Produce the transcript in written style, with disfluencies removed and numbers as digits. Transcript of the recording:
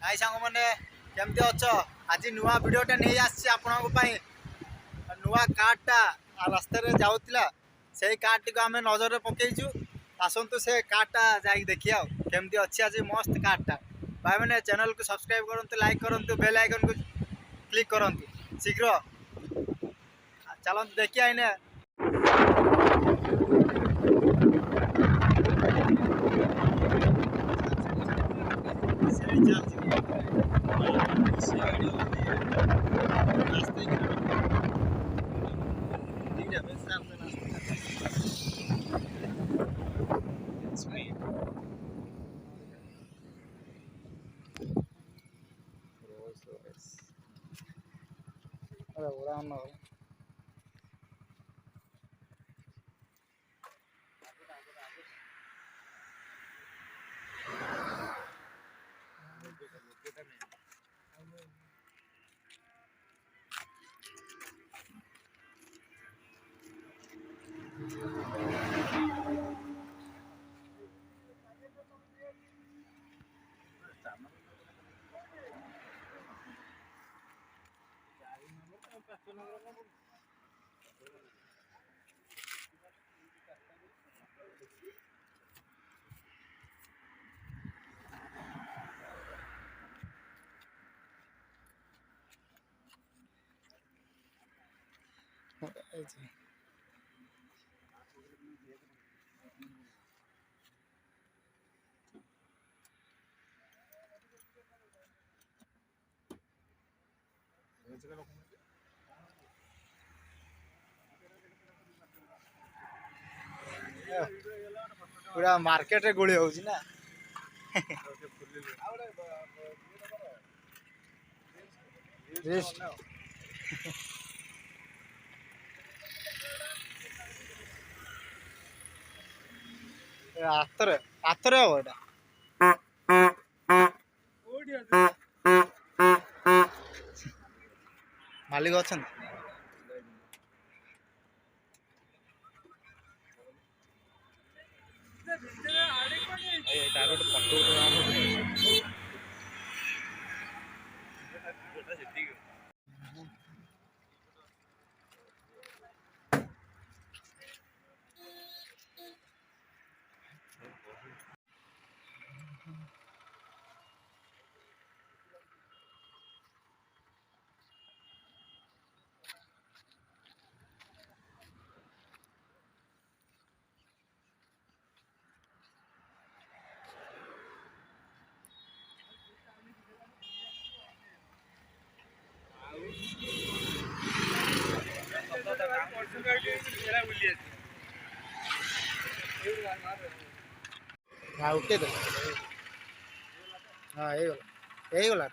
हाय सांग मैंने केमती अच्छ आज नुआ भिडटा नहीं आसी आपण नुआ कार्डटा रास्ता जाऊला से कार्ड टी आम नजर पकईचु आसतु से कार्डटा जा देखिए केमती अच्छी आज मस्त कार्डटा भाई मैंने चैनल को सब्सक्राइब करूँ लाइक करूँ बेल आइकन को क्लिक करूँ शीघ्र चलते देखिए आईने पूरा मार्केट रे गोली होउची ना आतरे आतरे हो एटा मालिक अछन हाँ उठे तो हाँ यही गला